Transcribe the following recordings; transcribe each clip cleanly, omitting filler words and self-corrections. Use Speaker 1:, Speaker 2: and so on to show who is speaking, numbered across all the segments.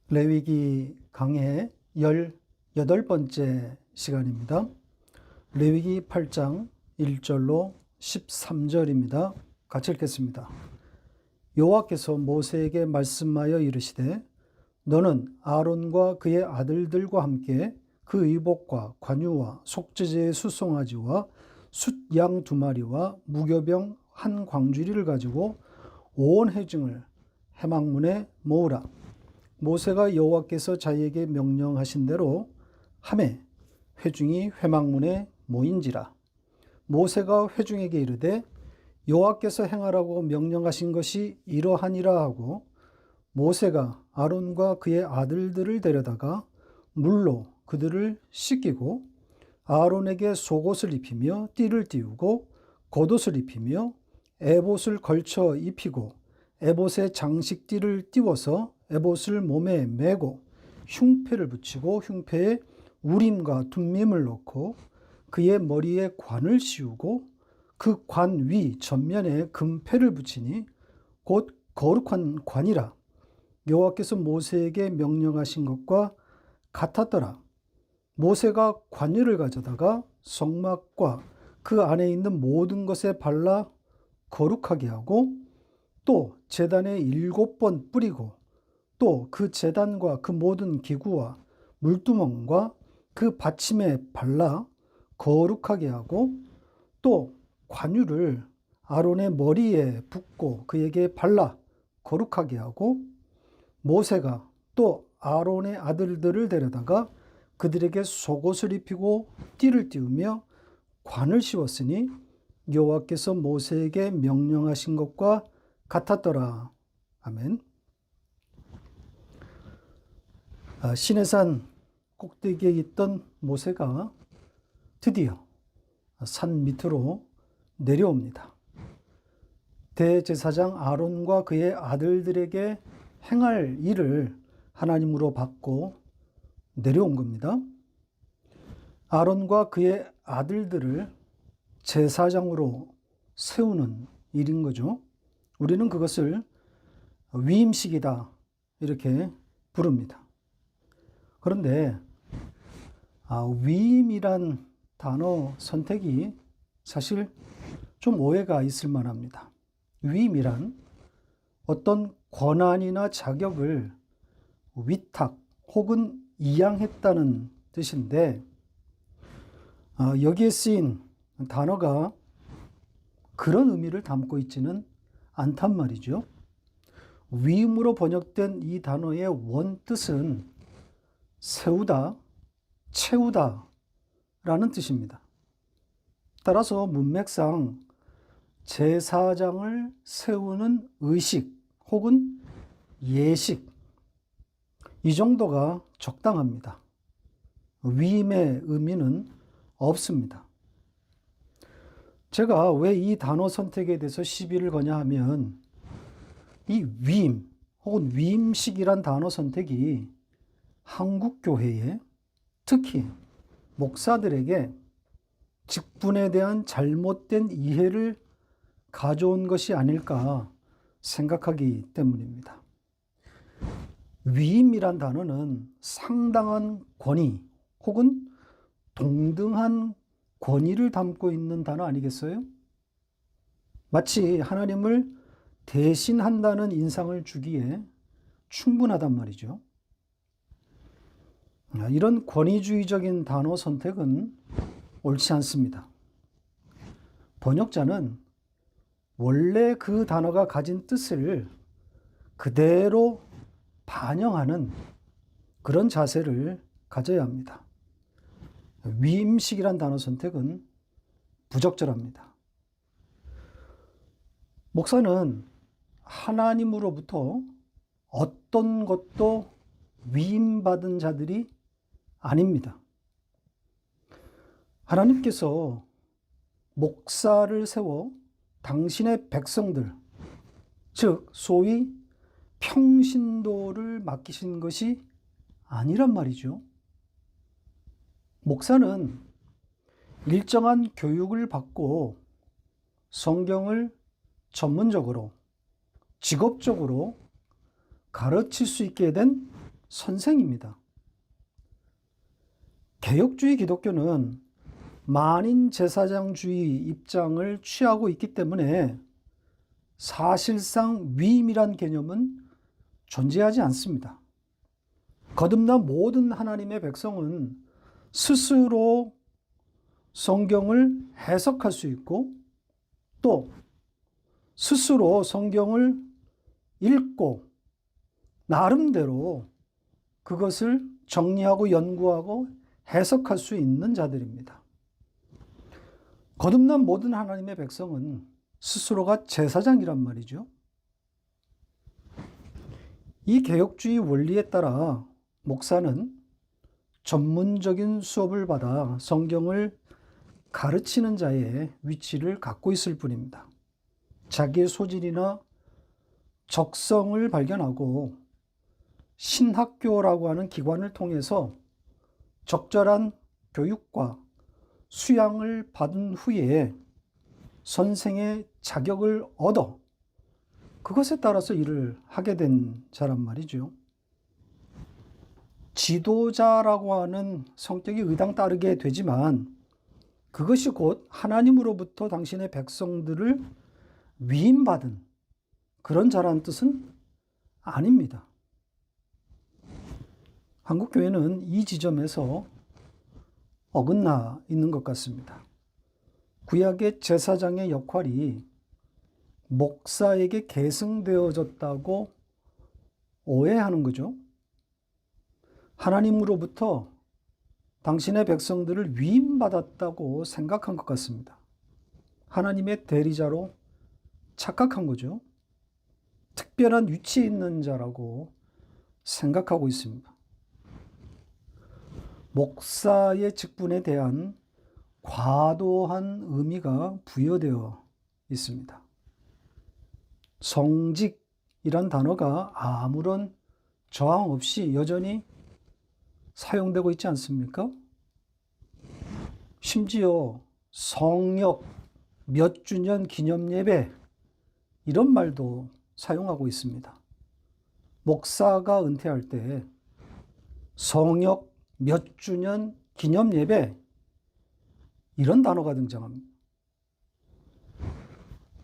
Speaker 1: 레위기 강해 18번째 시간입니다. 레위기 8장 1절로 13절입니다. 같이 읽겠습니다. 여호와께서 모세에게 말씀하여 이르시되 너는 아론과 그의 아들들과 함께 그 의복과 관유와 속죄제의 수송아지와 숫양 2마리와 무교병 한 광주리를 가지고 온 회중을 회막문에 모으라. 모세가 여호와께서 자기에게 명령하신 대로 하매 회중이 회막문에 모인지라. 모세가 회중에게 이르되 여호와께서 행하라고 명령하신 것이 이러하니라 하고 모세가 아론과 그의 아들들을 데려다가 물로 그들을 씻기고 아론에게 속옷을 입히며 띠를 띠우고 겉옷을 입히며 에봇을 걸쳐 입히고 에봇에 장식띠를 띠워서 에봇을 몸에 메고 흉패를 붙이고 흉패에 우림과 둠밈을 넣고 그의 머리에 관을 씌우고 그 관 위 전면에 금패를 붙이니 곧 거룩한 관이라. 여호와께서 모세에게 명령하신 것과 같았더라. 모세가 관유를 가져다가 성막과 그 안에 있는 모든 것에 발라 거룩하게 하고 또 제단에 7번 뿌리고 또 그 제단과 그 모든 기구와 물두멍과 그 받침에 발라 거룩하게 하고 또 관유를 아론의 머리에 붓고 그에게 발라 거룩하게 하고 모세가 또 아론의 아들들을 데려다가 그들에게 속옷을 입히고 띠를 띠우며 관을 씌웠으니 여호와께서 모세에게 명령하신 것과 같았더라. 아멘. 시내산 꼭대기에 있던 모세가 드디어 산 밑으로 내려옵니다. 대제사장 아론과 그의 아들들에게 행할 일을 하나님으로 받고 내려온 겁니다. 아론과 그의 아들들을 제사장으로 세우는 일인 거죠. 우리는 그것을 위임식이다 이렇게 부릅니다. 그런데 위임이란 단어 선택이 사실 좀 오해가 있을 만합니다. 위임이란 어떤 권한이나 자격을 위탁 혹은 이양했다는 뜻인데 여기에 쓰인 단어가 그런 의미를 담고 있지는 않단 말이죠. 위임으로 번역된 이 단어의 원뜻은 세우다, 채우다 라는 뜻입니다. 따라서 문맥상 제사장을 세우는 의식 혹은 예식 이 정도가 적당합니다. 위임의 의미는 없습니다. 제가 왜 이 단어 선택에 대해서 시비를 거냐 하면 이 위임 혹은 위임식이란 단어 선택이 한국 교회에 특히 목사들에게 직분에 대한 잘못된 이해를 가져온 것이 아닐까 생각하기 때문입니다. 위임이란 단어는 상당한 권위 혹은 동등한 권위를 담고 있는 단어 아니겠어요? 마치 하나님을 대신한다는 인상을 주기에 충분하단 말이죠. 이런 권위주의적인 단어 선택은 옳지 않습니다. 번역자는 원래 그 단어가 가진 뜻을 그대로 반영하는 그런 자세를 가져야 합니다. 위임식이란 단어 선택은 부적절합니다. 목사는 하나님으로부터 어떤 것도 위임받은 자들이 아닙니다. 하나님께서 목사를 세워 당신의 백성들, 즉 소위 평신도를 맡기신 것이 아니란 말이죠. 목사는 일정한 교육을 받고 성경을 전문적으로, 직업적으로 가르칠 수 있게 된 선생입니다. 개혁주의 기독교는 만인 제사장주의 입장을 취하고 있기 때문에 사실상 위임이란 개념은 존재하지 않습니다. 거듭난 모든 하나님의 백성은 스스로 성경을 해석할 수 있고 또 스스로 성경을 읽고 나름대로 그것을 정리하고 연구하고 해석할 수 있는 자들입니다. 거듭난 모든 하나님의 백성은 스스로가 제사장이란 말이죠. 이 개혁주의 원리에 따라 목사는 전문적인 수업을 받아 성경을 가르치는 자의 위치를 갖고 있을 뿐입니다. 자기의 소질이나 적성을 발견하고 신학교라고 하는 기관을 통해서 적절한 교육과 수양을 받은 후에 선생의 자격을 얻어 그것에 따라서 일을 하게 된 자란 말이죠. 지도자라고 하는 성격이 의당 따르게 되지만 그것이 곧 하나님으로부터 당신의 백성들을 위임받은 그런 자라는 뜻은 아닙니다. 한국교회는 이 지점에서 어긋나 있는 것 같습니다. 구약의 제사장의 역할이 목사에게 계승되어졌다고 오해하는 거죠. 하나님으로부터 당신의 백성들을 위임받았다고 생각한 것 같습니다. 하나님의 대리자로 착각한 거죠. 특별한 위치에 있는 자라고 생각하고 있습니다. 목사의 직분에 대한 과도한 의미가 부여되어 있습니다. 성직이란 단어가 아무런 저항 없이 여전히 사용되고 있지 않습니까? 심지어 성역 몇 주년 기념 예배 이런 말도 사용하고 있습니다. 목사가 은퇴할 때 성역 몇 주년 기념 예배 이런 단어가 등장합니다.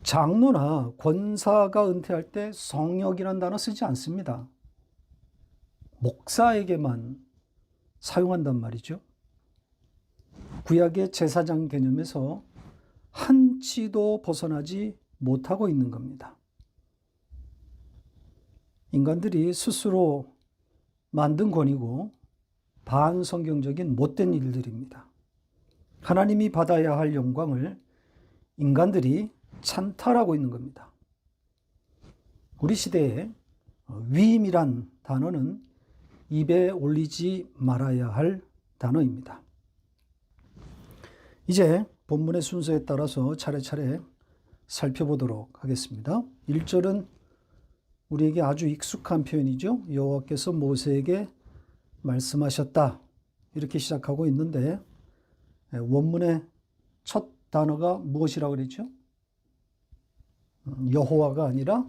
Speaker 1: 장로나 권사가 은퇴할 때 성역이라는 단어 쓰지 않습니다. 목사에게만 사용한단 말이죠. 구약의 제사장 개념에서 한치도 벗어나지 못하고 있는 겁니다. 인간들이 스스로 만든 권위고 반성경적인 못된 일들입니다. 하나님이 받아야 할 영광을 인간들이 찬탈하고 있는 겁니다. 우리 시대에 위임이란 단어는 입에 올리지 말아야 할 단어입니다. 이제 본문의 순서에 따라서 차례차례 살펴보도록 하겠습니다. 1절은 우리에게 아주 익숙한 표현이죠. 여호와께서 모세에게 말씀하셨다. 이렇게 시작하고 있는데 원문의 첫 단어가 무엇이라고 그랬죠? 여호와가 아니라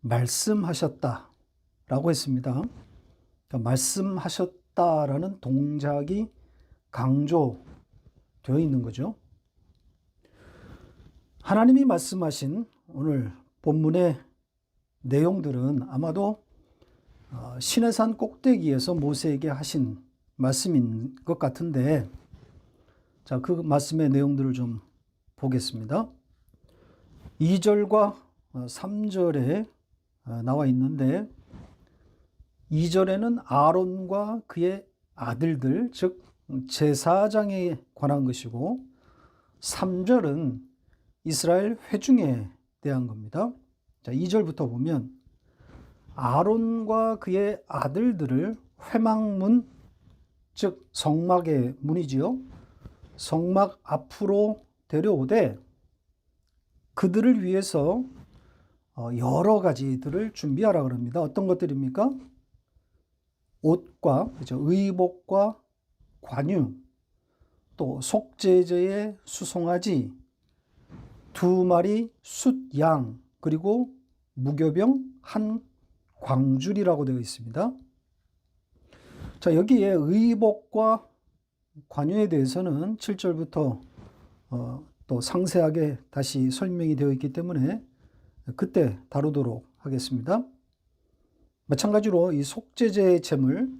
Speaker 1: 말씀하셨다라고 했습니다. 그러니까 말씀하셨다라는 동작이 강조되어 있는 거죠. 하나님이 말씀하신 오늘 본문의 내용들은 아마도 시내산 꼭대기에서 모세에게 하신 말씀인 것 같은데, 자, 그 말씀의 내용들을 좀 보겠습니다. 2절과 3절에 나와 있는데 2절에는 아론과 그의 아들들, 즉 제사장에 관한 것이고 3절은 이스라엘 회중에 대한 겁니다. 자, 2절부터 보면 아론과 그의 아들들을 회막문, 즉 성막의 문이지요. 성막 앞으로 데려오되 그들을 위해서 여러 가지들을 준비하라 그럽니다. 어떤 것들입니까? 옷과, 그렇죠? 의복과 관유, 또 속죄제의 수송아지, 2마리 숫양, 그리고 무교병 한 광줄이라고 되어 있습니다. 자, 여기에 의복과 관유에 대해서는 7절부터 또 상세하게 다시 설명이 되어 있기 때문에 그때 다루도록 하겠습니다. 마찬가지로 이 속죄제의 제물,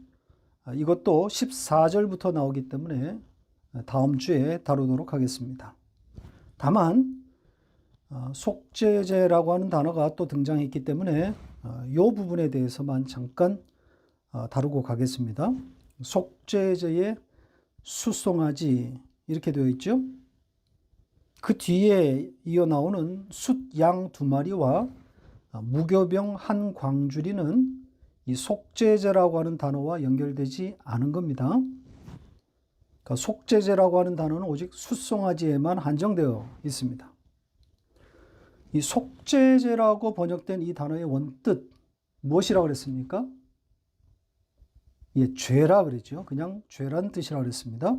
Speaker 1: 이것도 14절부터 나오기 때문에 다음 주에 다루도록 하겠습니다. 다만 속죄제라고 하는 단어가 또 등장했기 때문에 이 부분에 대해서만 잠깐 다루고 가겠습니다. 속죄제의 숫송아지 이렇게 되어 있죠. 그 뒤에 이어 나오는 숫양 2마리와 무교병 한 광주리는 이 속죄제라고 하는 단어와 연결되지 않은 겁니다. 그러니까 속죄제라고 하는 단어는 오직 숫송아지에만 한정되어 있습니다. 이 속죄제라고 번역된 이 단어의 원뜻 무엇이라고 그랬습니까? 예, 죄라 그랬죠. 그냥 죄란 뜻이라고 그랬습니다.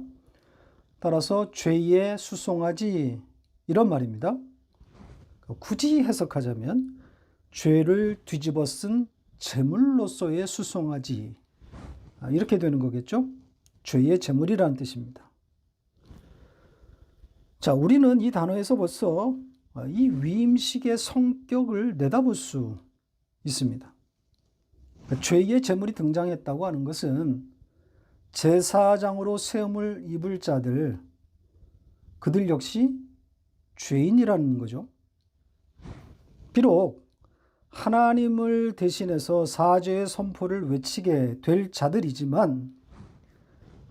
Speaker 1: 따라서 죄의 숫송아지 이런 말입니다. 굳이 해석하자면 죄를 뒤집어 쓴 제물로서의 숫송아지, 이렇게 되는 거겠죠. 죄의 제물이라는 뜻입니다. 자, 우리는 이 단어에서 벌써 이 위임식의 성격을 내다볼 수 있습니다. 죄의 제물이 등장했다고 하는 것은 제사장으로 세움을 입을 자들, 그들 역시 죄인이라는 거죠. 비록 하나님을 대신해서 사죄의 선포를 외치게 될 자들이지만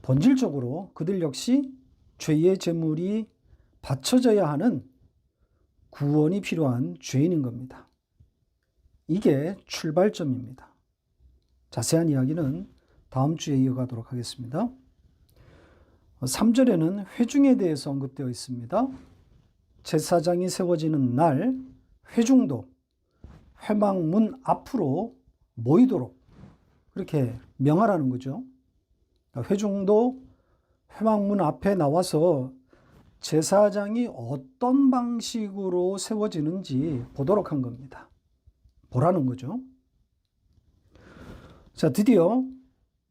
Speaker 1: 본질적으로 그들 역시 죄의 제물이 바쳐져야 하는 구원이 필요한 죄인인 겁니다. 이게 출발점입니다. 자세한 이야기는 다음 주에 이어가도록 하겠습니다. 3절에는 회중에 대해서 언급되어 있습니다. 제사장이 세워지는 날 회중도 회막문 앞으로 모이도록 그렇게 명하라는 거죠. 회중도 회막문 앞에 나와서 제사장이 어떤 방식으로 세워지는지 보도록 한 겁니다. 보라는 거죠. 자, 드디어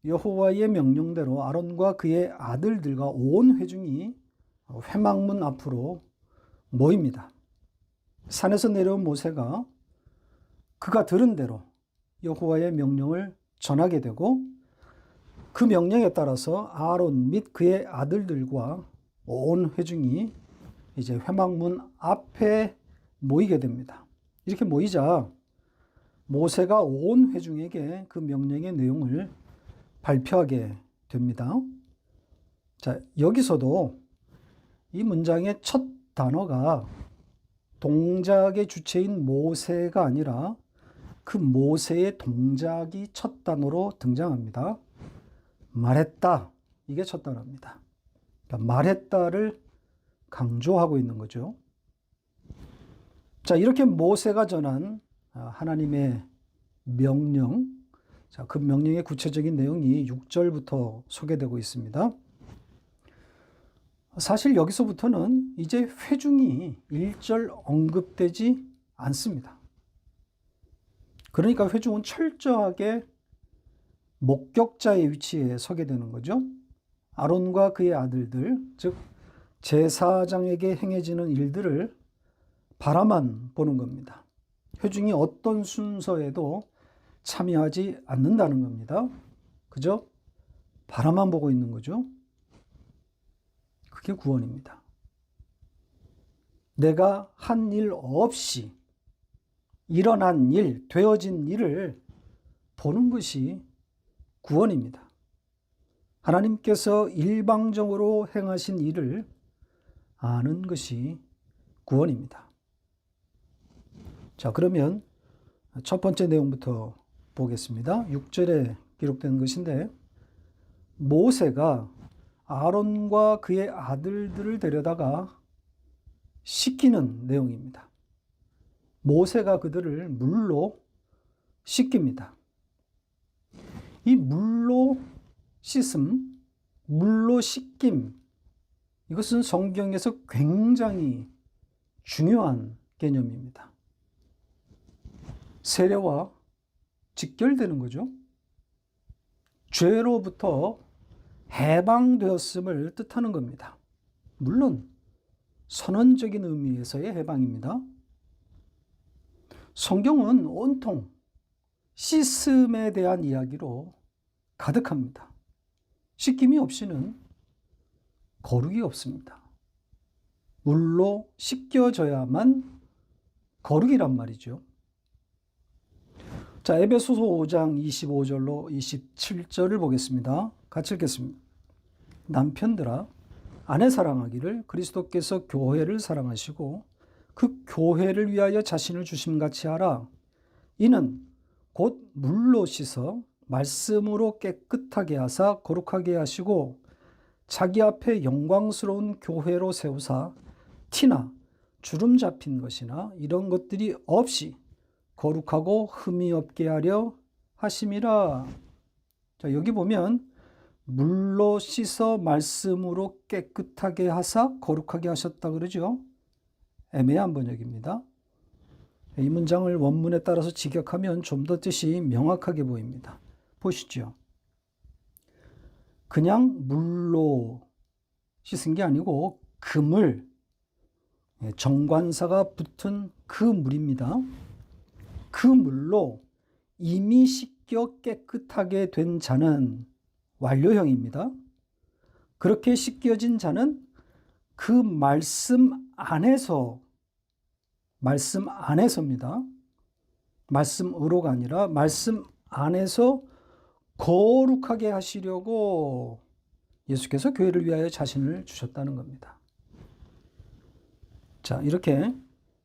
Speaker 1: 여호와의 명령대로 아론과 그의 아들들과 온 회중이 회막문 앞으로 모입니다. 산에서 내려온 모세가 그가 들은 대로 여호와의 명령을 전하게 되고 그 명령에 따라서 아론 및 그의 아들들과 온 회중이 이제 회막문 앞에 모이게 됩니다. 이렇게 모이자 모세가 온 회중에게 그 명령의 내용을 발표하게 됩니다. 자, 여기서도 이 문장의 첫 단어가 동작의 주체인 모세가 아니라 그 모세의 동작이 첫 단어로 등장합니다. 말했다. 이게 첫 단어입니다. 그러니까 말했다를 강조하고 있는 거죠. 자, 이렇게 모세가 전한 하나님의 명령, 자, 그 명령의 구체적인 내용이 6절부터 소개되고 있습니다. 사실 여기서부터는 이제 회중이 1절 언급되지 않습니다. 그러니까 회중은 철저하게 목격자의 위치에 서게 되는 거죠. 아론과 그의 아들들, 즉 제사장에게 행해지는 일들을 바라만 보는 겁니다. 회중이 어떤 순서에도 참여하지 않는다는 겁니다. 그죠? 바라만 보고 있는 거죠. 그게 구원입니다. 내가 한 일 없이 일어난 일, 되어진 일을 보는 것이 구원입니다. 하나님께서 일방적으로 행하신 일을 아는 것이 구원입니다. 자, 그러면 첫 번째 내용부터 보겠습니다. 6절에 기록된 것인데 모세가 아론과 그의 아들들을 데려다가 씻기는 내용입니다. 모세가 그들을 물로 씻깁니다. 이 물로 씻음, 물로 씻김, 이것은 성경에서 굉장히 중요한 개념입니다. 세례와 직결되는 거죠. 죄로부터 해방되었음을 뜻하는 겁니다. 물론 선언적인 의미에서의 해방입니다. 성경은 온통 씻음에 대한 이야기로 가득합니다. 씻김이 없이는 거룩이 없습니다. 물로 씻겨져야만 거룩이란 말이죠. 자, 에베소서 5장 25절로 27절을 보겠습니다. 같이 읽겠습니다. 남편들아, 아내 사랑하기를 그리스도께서 교회를 사랑하시고 그 교회를 위하여 자신을 주심같이 하라. 이는 곧 물로 씻어 말씀으로 깨끗하게 하사 거룩하게 하시고 자기 앞에 영광스러운 교회로 세우사 티나 주름 잡힌 것이나 이런 것들이 없이 거룩하고 흠이 없게 하려 하심이라. 자, 여기 보면 물로 씻어 말씀으로 깨끗하게 하사 거룩하게 하셨다 그러죠. 애매한 번역입니다. 이 문장을 원문에 따라서 직역하면 좀 더 뜻이 명확하게 보입니다. 보시죠. 그냥 물로 씻은 게 아니고 그물, 정관사가 붙은 그 물입니다. 그 물로 이미 씻겨 깨끗하게 된 자는 완료형입니다. 그렇게 씻겨진 자는 그 말씀 안에서입니다. 말씀으로가 아니라 말씀 안에서 거룩하게 하시려고 예수께서 교회를 위하여 자신을 주셨다는 겁니다. 자, 이렇게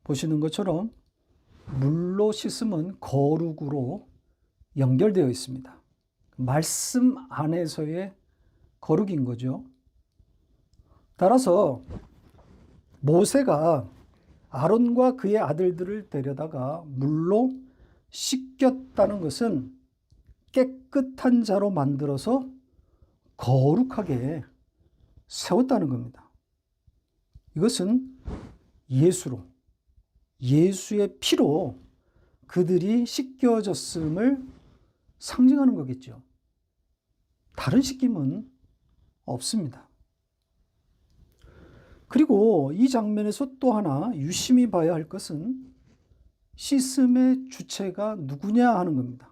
Speaker 1: 보시는 것처럼 물로 씻음은 거룩으로 연결되어 있습니다. 말씀 안에서의 거룩인 거죠. 따라서 모세가 아론과 그의 아들들을 데려다가 물로 씻겼다는 것은 깨끗한 자로 만들어서 거룩하게 세웠다는 겁니다. 이것은 예수의 피로 그들이 씻겨졌음을 상징하는 거겠죠. 다른 씻김은 없습니다. 그리고 이 장면에서 또 하나 유심히 봐야 할 것은 씻음의 주체가 누구냐 하는 겁니다.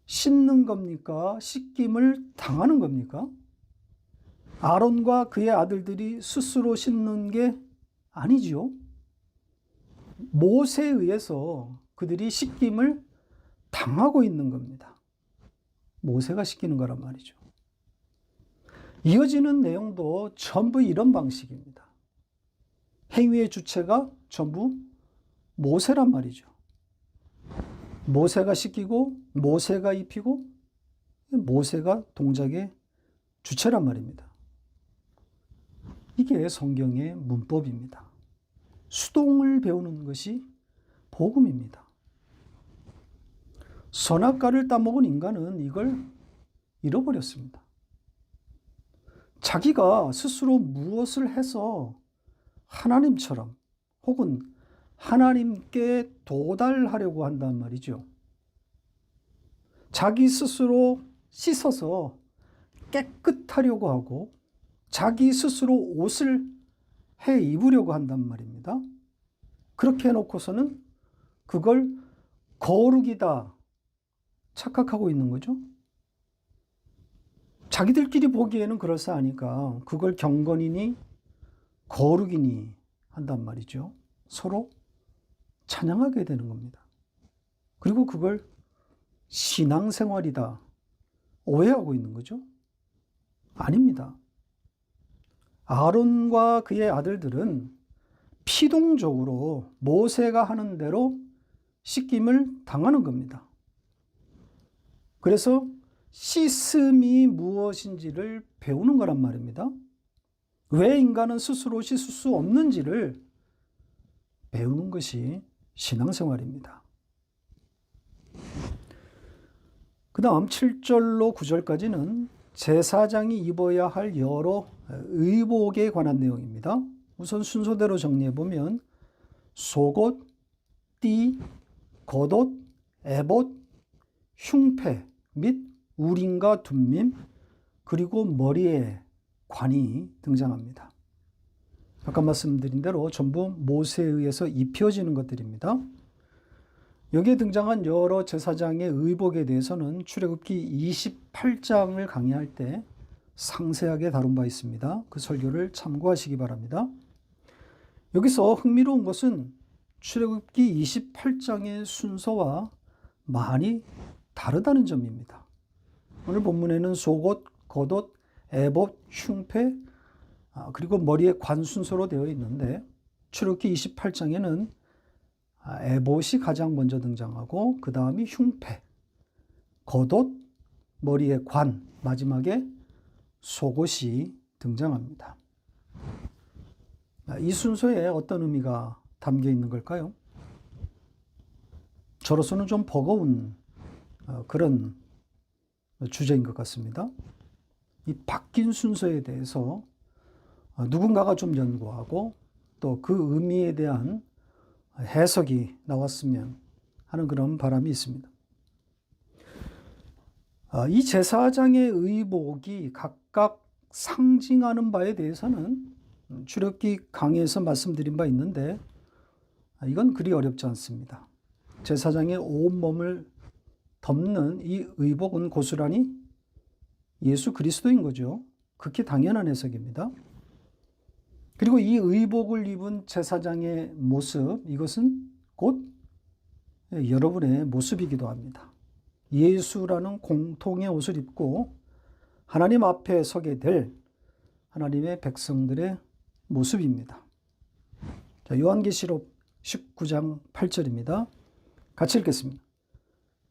Speaker 1: 씻는 겁니까? 씻김을 당하는 겁니까? 아론과 그의 아들들이 스스로 씻는 게 아니지요. 모세에 의해서 그들이 씻김을 당하고 있는 겁니다. 모세가 씻기는 거란 말이죠. 이어지는 내용도 전부 이런 방식입니다. 행위의 주체가 전부 모세란 말이죠. 모세가 씻기고 모세가 입히고 모세가 동작의 주체란 말입니다. 이게 성경의 문법입니다. 수동을 배우는 것이 복음입니다. 선악과를 따먹은 인간은 이걸 잃어버렸습니다. 자기가 스스로 무엇을 해서 하나님처럼 혹은 하나님께 도달하려고 한단 말이죠. 자기 스스로 씻어서 깨끗하려고 하고 자기 스스로 옷을 해 입으려고 한단 말입니다. 그렇게 해놓고서는 그걸 거룩이다 착각하고 있는 거죠. 자기들끼리 보기에는 그럴싸하니까 그걸 경건이니 거룩이니 한단 말이죠. 서로 찬양하게 되는 겁니다. 그리고 그걸 신앙생활이다 오해하고 있는 거죠. 아닙니다. 아론과 그의 아들들은 피동적으로 모세가 하는 대로 씻김을 당하는 겁니다. 그래서 씻음이 무엇인지를 배우는 거란 말입니다. 왜 인간은 스스로 씻을 수 없는지를 배우는 것이 신앙생활입니다. 그 다음 7절로 9절까지는 제사장이 입어야 할 여러 의복에 관한 내용입니다. 우선 순서대로 정리해보면 속옷, 띠, 겉옷, 에봇, 흉패 및 우림과 둠밈, 그리고 머리에 관이 등장합니다. 아까 말씀드린 대로 전부 모세에 의해서 입혀지는 것들입니다. 여기에 등장한 여러 제사장의 의복에 대해서는 출애굽기 28장을 강의할 때 상세하게 다룬 바 있습니다. 그 설교를 참고하시기 바랍니다. 여기서 흥미로운 것은 출애굽기 28장의 순서와 많이 다르다는 점입니다. 오늘 본문에는 속옷, 겉옷, 에봇, 흉패, 그리고 머리에 관 순서로 되어 있는데 출애굽기 28장에는 에봇이 가장 먼저 등장하고 그 다음이 흉패, 겉옷, 머리에 관, 마지막에 속옷이 등장합니다. 이 순서에 어떤 의미가 담겨 있는 걸까요? 저로서는 좀 버거운 그런 주제인 것 같습니다. 이 바뀐 순서에 대해서 누군가가 좀 연구하고 또 그 의미에 대한 해석이 나왔으면 하는 그런 바람이 있습니다. 이 제사장의 의복이 각각 상징하는 바에 대해서는 출애굽기 강의에서 말씀드린 바 있는데 이건 그리 어렵지 않습니다. 제사장의 온몸을 덮는 이 의복은 고스란히 예수 그리스도인 거죠. 극히 당연한 해석입니다. 그리고 이 의복을 입은 제사장의 모습, 이것은 곧 여러분의 모습이기도 합니다. 예수라는 공통의 옷을 입고 하나님 앞에 서게 될 하나님의 백성들의 모습입니다. 자, 요한계시록 19장 8절입니다. 같이 읽겠습니다.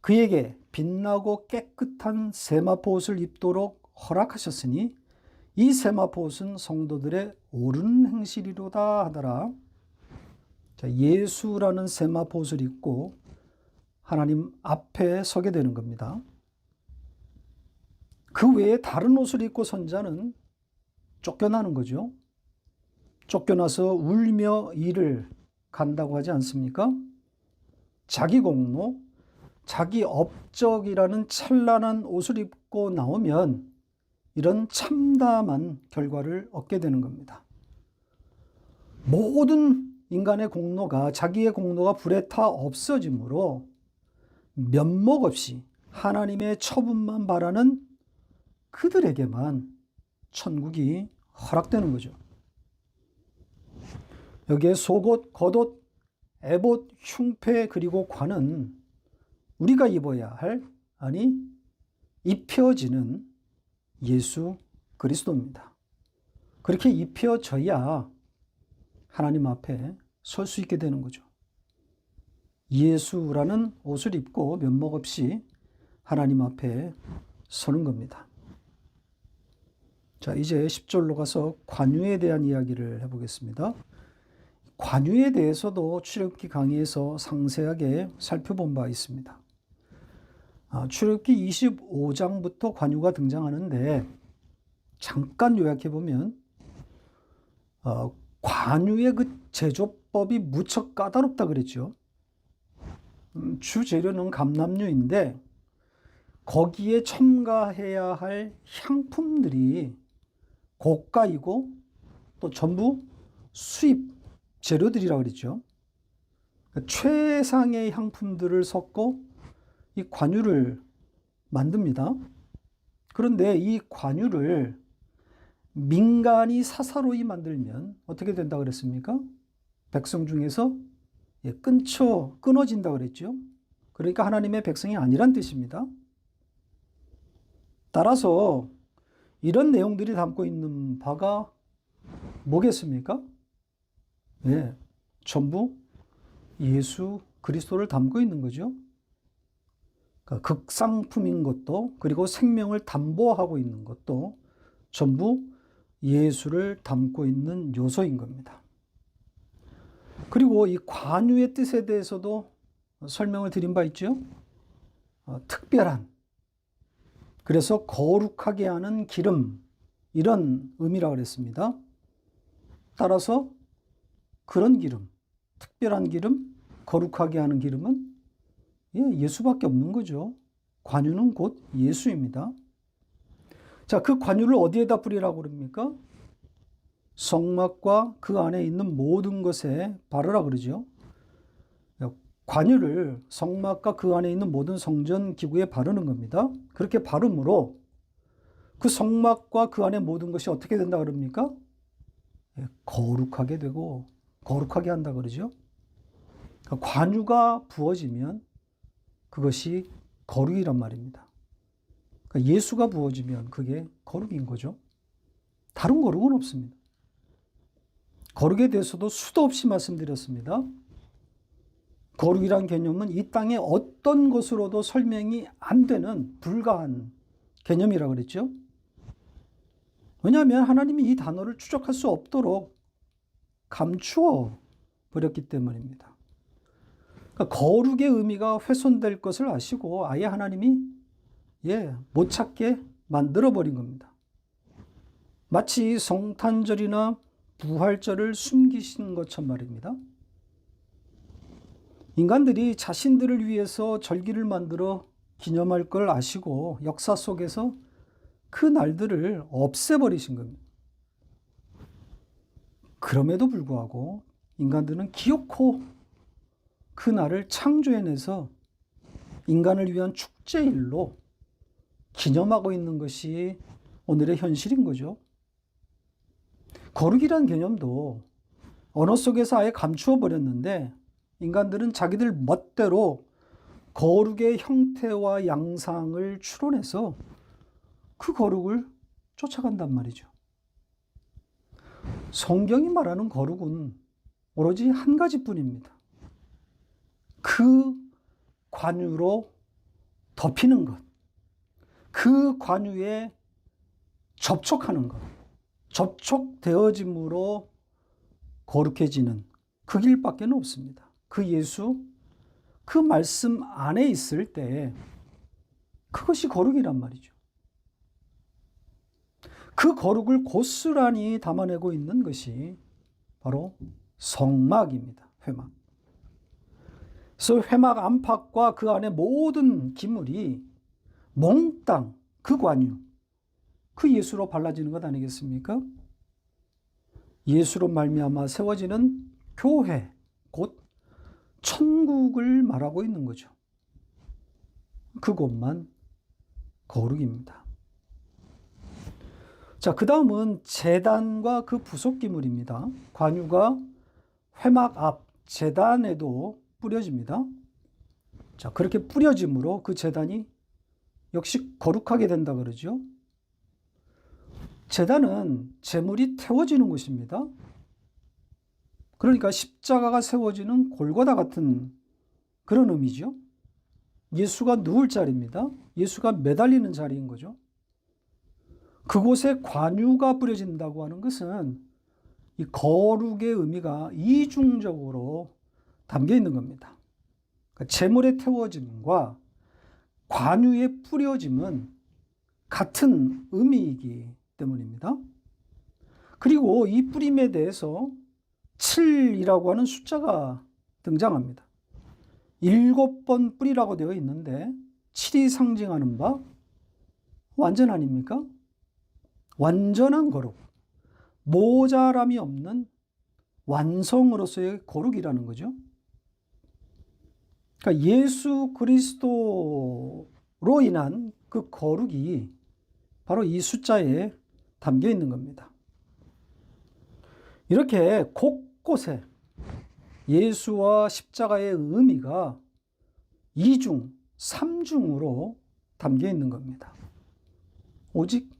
Speaker 1: 그에게 빛나고 깨끗한 세마포 옷을 입도록 허락하셨으니 이 세마포 옷은 성도들의 옳은 행실이로다 하더라. 자, 예수라는 세마포 옷을 입고 하나님 앞에 서게 되는 겁니다. 그 외에 다른 옷을 입고 선 자는 쫓겨나는 거죠. 쫓겨나서 울며 일을 간다고 하지 않습니까? 자기 공로, 자기 업적이라는 찬란한 옷을 입고 나오면 이런 참담한 결과를 얻게 되는 겁니다. 모든 인간의 공로가, 자기의 공로가 불에 타 없어지므로 면목 없이 하나님의 처분만 바라는 그들에게만 천국이 허락되는 거죠. 여기에 속옷, 겉옷, 에봇, 흉패 그리고 관은 우리가 입어야 할, 아니 입혀지는 예수 그리스도입니다. 그렇게 입혀져야 하나님 앞에 설 수 있게 되는 거죠. 예수라는 옷을 입고 면목 없이 하나님 앞에 서는 겁니다. 자, 이제 10절로 가서 관유에 대한 이야기를 해보겠습니다. 관유에 대해서도 출애굽기 강의에서 상세하게 살펴본 바 있습니다. 출애굽기 25장부터 관유가 등장하는데 잠깐 요약해보면 관유의 그 제조법이 무척 까다롭다 그랬죠. 주 재료는 감람류인데 거기에 첨가해야 할 향품들이 고가이고 또 전부 수입 재료들이라고 그랬죠. 최상의 향품들을 섞고 이 관유를 만듭니다. 그런데 이 관유를 민간이 사사로이 만들면 어떻게 된다고 그랬습니까? 백성 중에서 끊어진다고 그랬죠. 그러니까 하나님의 백성이 아니란 뜻입니다. 따라서 이런 내용들이 담고 있는 바가 뭐겠습니까? 예, 전부 예수 그리스도를 담고 있는 거죠. 그러니까 극상품인 것도 그리고 생명을 담보하고 있는 것도 전부 예수를 담고 있는 요소인 겁니다. 그리고 이 관유의 뜻에 대해서도 설명을 드린 바 있죠. 특별한, 그래서 거룩하게 하는 기름, 이런 의미라고 그랬습니다. 따라서 그런 기름, 특별한 기름, 거룩하게 하는 기름은 예수밖에 없는 거죠. 관유는 곧 예수입니다. 자, 그 관유를 어디에다 뿌리라고 그럽니까? 성막과 그 안에 있는 모든 것에 바르라 그러죠. 관유를 성막과 그 안에 있는 모든 성전 기구에 바르는 겁니다. 그렇게 바름으로 그 성막과 그 안에 모든 것이 어떻게 된다 그럽니까? 거룩하게 되고 거룩하게 한다 그러죠. 관유가 부어지면 그것이 거룩이란 말입니다. 예수가 부어지면 그게 거룩인 거죠. 다른 거룩은 없습니다. 거룩에 대해서도 수도 없이 말씀드렸습니다. 거룩이란 개념은 이 땅의 어떤 것으로도 설명이 안 되는 불가한 개념이라고 그랬죠. 왜냐하면 하나님이 이 단어를 추적할 수 없도록 감추어 버렸기 때문입니다. 그러니까 거룩의 의미가 훼손될 것을 아시고 아예 하나님이 못 찾게 만들어 버린 겁니다. 마치 성탄절이나 부활절을 숨기신 것처럼 말입니다. 인간들이 자신들을 위해서 절기를 만들어 기념할 걸 아시고 역사 속에서 그 날들을 없애버리신 겁니다. 그럼에도 불구하고 인간들은 기어코 그 날을 창조해내서 인간을 위한 축제일로 기념하고 있는 것이 오늘의 현실인 거죠. 거룩이란 개념도 언어 속에서 아예 감추어 버렸는데 인간들은 자기들 멋대로 거룩의 형태와 양상을 추론해서 그 거룩을 쫓아간단 말이죠. 성경이 말하는 거룩은 오로지 한 가지뿐입니다. 그 관유로 덮이는 것, 그 관유에 접촉하는 것, 접촉되어짐으로 거룩해지는 그 길밖에 없습니다. 그 예수, 그 말씀 안에 있을 때 그것이 거룩이란 말이죠. 그 거룩을 고스란히 담아내고 있는 것이 바로 성막입니다. 회막. 그래서 회막 안팎과 그 안에 모든 기물이 몽땅 그 관유, 그 예수로 발라지는 것 아니겠습니까? 예수로 말미암아 세워지는 교회, 곧 천국을 말하고 있는 거죠. 그것만 거룩입니다. 자, 그 다음은 제단과 그 부속 기물입니다. 관유가 회막 앞 제단에도 뿌려집니다. 자, 그렇게 뿌려짐으로 그 제단이 역시 거룩하게 된다 그러죠. 제단은 제물이 태워지는 곳입니다. 그러니까 십자가가 세워지는 골고다 같은 그런 의미죠. 예수가 누울 자리입니다. 예수가 매달리는 자리인 거죠. 그곳에 관유가 뿌려진다고 하는 것은 이 거룩의 의미가 이중적으로 담겨 있는 겁니다. 그러니까 제물의 태워짐과 관유의 뿌려짐은 같은 의미이기 때문입니다. 그리고 이 뿌림에 대해서 7이라고 하는 숫자가 등장합니다. 7번 뿌리라고 되어 있는데 7이 상징하는 바 완전 아닙니까? 완전한 거룩, 모자람이 없는 완성으로서의 거룩이라는 거죠. 그러니까 예수 그리스도로 인한 그 거룩이 바로 이 숫자에 담겨 있는 겁니다. 이렇게 곳곳에 예수와 십자가의 의미가 2중, 3중으로 담겨 있는 겁니다. 오직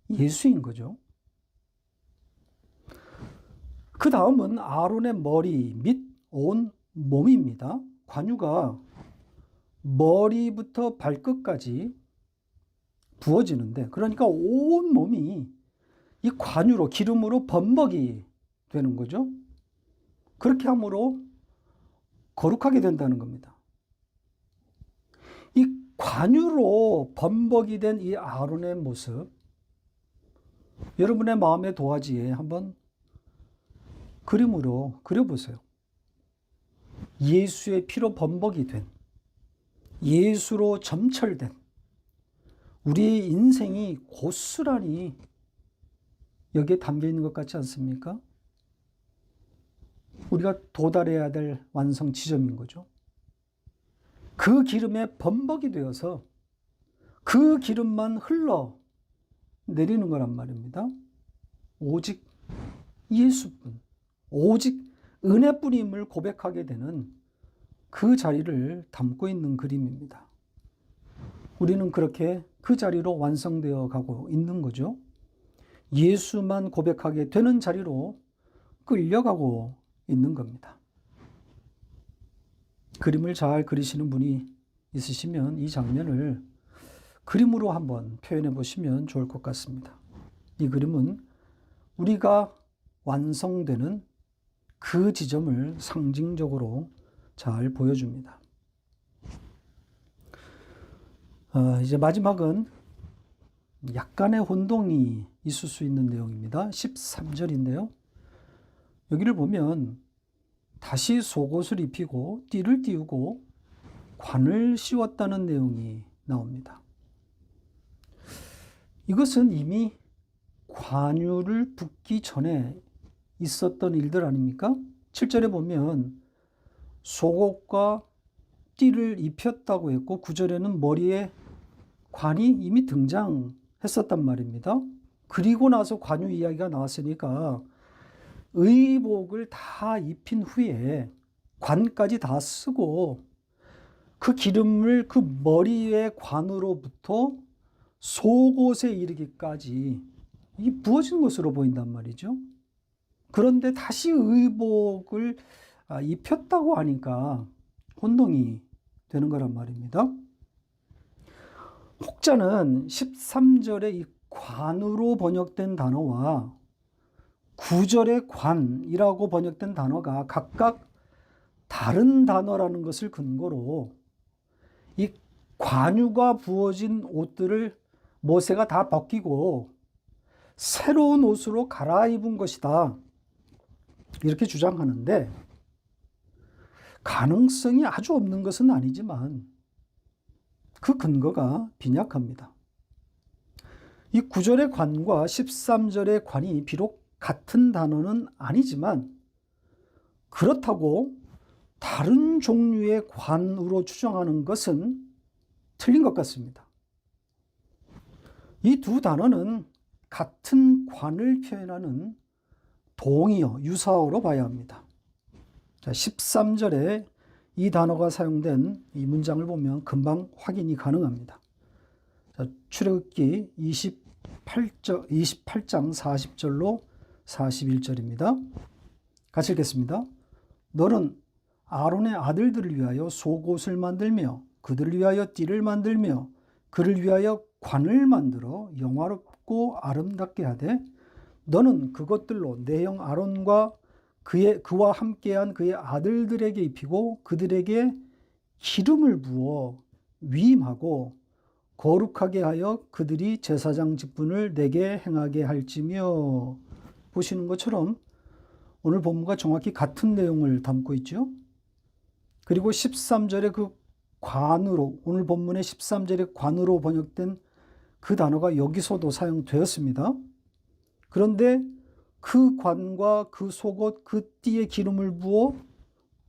Speaker 1: 예수인 거죠. 그 다음은 아론의 머리 및 온 몸입니다. 관유가 머리부터 발끝까지 부어지는데, 그러니까 온 몸이 이 관유로, 기름으로 범벅이 되는 거죠. 그렇게 함으로 거룩하게 된다는 겁니다. 이 관유로 범벅이 된 이 아론의 모습, 여러분의 마음의 도화지에 한번 그림으로 그려보세요. 예수의 피로 범벅이 된 예수로 점철된 우리의 인생이 고스란히 여기에 담겨 있는 것 같지 않습니까? 우리가 도달해야 될 완성 지점인 거죠. 그 기름에 범벅이 되어서 그 기름만 흘러 내리는 거란 말입니다. 오직 예수뿐, 오직 은혜뿐임을 고백하게 되는 그 자리를 담고 있는 그림입니다. 우리는 그렇게 그 자리로 완성되어 가고 있는 거죠. 예수만 고백하게 되는 자리로 끌려가고 있는 겁니다. 그림을 잘 그리시는 분이 있으시면 이 장면을 그림으로 한번 표현해 보시면 좋을 것 같습니다. 이 그림은 우리가 완성되는 그 지점을 상징적으로 잘 보여줍니다. 이제 마지막은 약간의 혼동이 있을 수 있는 내용입니다. 13절인데요. 여기를 보면 다시 속옷을 입히고 띠를 띄우고 관을 씌웠다는 내용이 나옵니다. 이것은 이미 관유를 붓기 전에 있었던 일들 아닙니까? 7절에 보면 속옷과 띠를 입혔다고 했고 9절에는 머리에 관이 이미 등장했었단 말입니다. 그리고 나서 관유 이야기가 나왔으니까 의복을 다 입힌 후에 관까지 다 쓰고 그 기름을 그 머리의 관으로부터 속옷에 이르기까지 이 부어진 것으로 보인단 말이죠. 그런데 다시 의복을 입혔다고 하니까 혼동이 되는 거란 말입니다. 혹자는 13절의 이 관으로 번역된 단어와 9절의 관이라고 번역된 단어가 각각 다른 단어라는 것을 근거로 이 관유가 부어진 옷들을 모세가 다 벗기고 새로운 옷으로 갈아입은 것이다. 이렇게 주장하는데 가능성이 아주 없는 것은 아니지만 그 근거가 빈약합니다. 이 9절의 관과 13절의 관이 비록 같은 단어는 아니지만 그렇다고 다른 종류의 관으로 추정하는 것은 틀린 것 같습니다. 이 두 단어는 같은 관을 표현하는 동의어, 유사어로 봐야 합니다. 자, 13절에 이 단어가 사용된 이 문장을 보면 금방 확인이 가능합니다. 자, 출애굽기 28장 40절로 41절입니다. 같이 읽겠습니다. 너는 아론의 아들들을 위하여 속옷을 만들며 그들을 위하여 띠를 만들며 그를 위하여 관을 만들어 영화롭고 아름답게 하되 너는 그것들로 내 형 아론과 그와 함께한 그의 아들들에게 입히고 그들에게 기름을 부어 위임하고 거룩하게 하여 그들이 제사장 직분을 내게 행하게 할지며. 보시는 것처럼 오늘 본문과 정확히 같은 내용을 담고 있죠. 그리고 13절에 그 관으로, 오늘 본문의 13절의 관으로 번역된 그 단어가 여기서도 사용되었습니다. 그런데 그 관과 그 속옷, 그 띠에 기름을 부어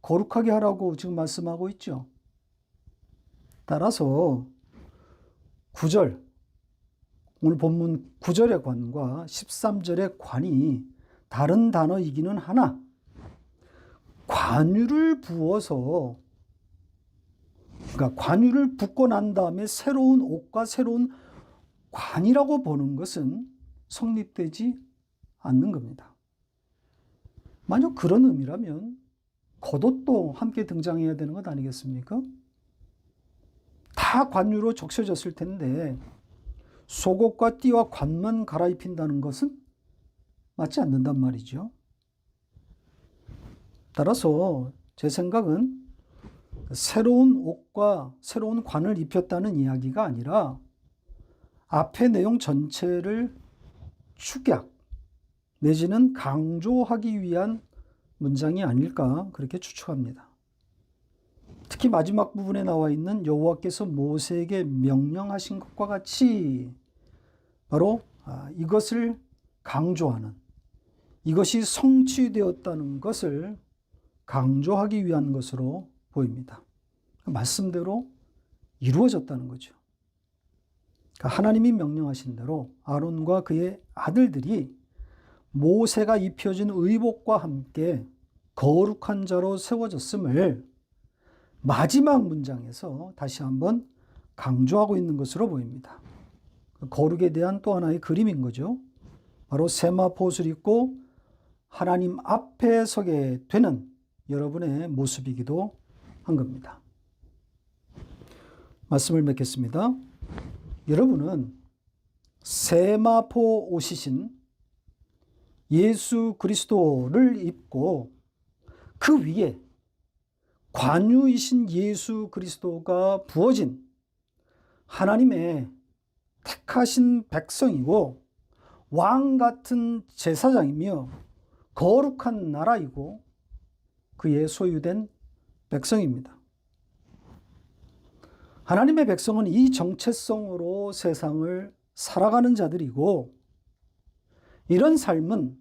Speaker 1: 거룩하게 하라고 지금 말씀하고 있죠. 따라서 9절, 오늘 본문 9절의 관과 13절의 관이 다른 단어이기는 하나 관유를 부어서, 그러니까 관유를 붓고 난 다음에 새로운 옷과 새로운 관이라고 보는 것은 성립되지 않는 겁니다. 만약 그런 의미라면 겉옷도 함께 등장해야 되는 것 아니겠습니까? 다 관유로 적셔졌을 텐데 속옷과 띠와 관만 갈아입힌다는 것은 맞지 않는단 말이죠. 따라서 제 생각은 새로운 옷과 새로운 관을 입혔다는 이야기가 아니라 앞의 내용 전체를 축약 내지는 강조하기 위한 문장이 아닐까 그렇게 추측합니다. 특히 특히 마지막 부분에 나와 있는 여호와께서 모세에게 명령하신 것과 같이 바로 이것을 강조하는, 이것이 성취되었다는 것을 강조하기 위한 것으로 보입니다. 말씀대로 이루어졌다는 거죠. 하나님이 명령하신 대로 아론과 그의 아들들이 모세가 입혀진 의복과 함께 거룩한 자로 세워졌음을 마지막 문장에서 다시 한번 강조하고 있는 것으로 보입니다. 거룩에 대한 또 하나의 그림인 거죠. 바로 세마포옷을 입고 하나님 앞에 서게 되는 여러분의 모습이기도 한 겁니다. 말씀을 맺겠습니다. 여러분은 세마포 옷이신 예수 그리스도를 입고 그 위에 관유이신 예수 그리스도가 부어진 하나님의 택하신 백성이고 왕 같은 제사장이며 거룩한 나라이고 그의 소유된 백성입니다. 하나님의 백성은 이 정체성으로 세상을 살아가는 자들이고 이런 삶은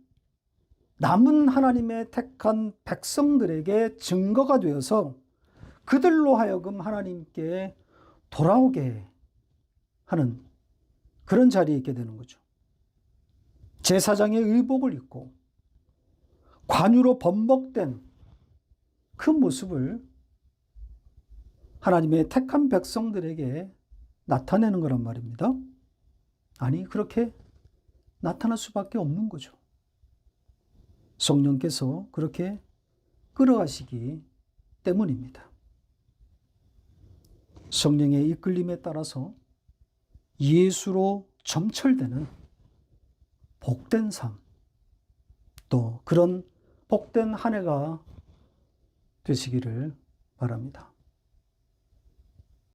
Speaker 1: 남은 하나님의 택한 백성들에게 증거가 되어서 그들로 하여금 하나님께 돌아오게 하는 그런 자리에 있게 되는 거죠. 제사장의 의복을 입고 관유로 번복된 그 모습을 하나님의 택한 백성들에게 나타내는 거란 말입니다. 아니, 그렇게 나타날 수밖에 없는 거죠. 성령께서 그렇게 끌어가시기 때문입니다. 성령의 이끌림에 따라서 예수로 점철되는 복된 삶, 또 그런 복된 한 해가 되시기를 바랍니다.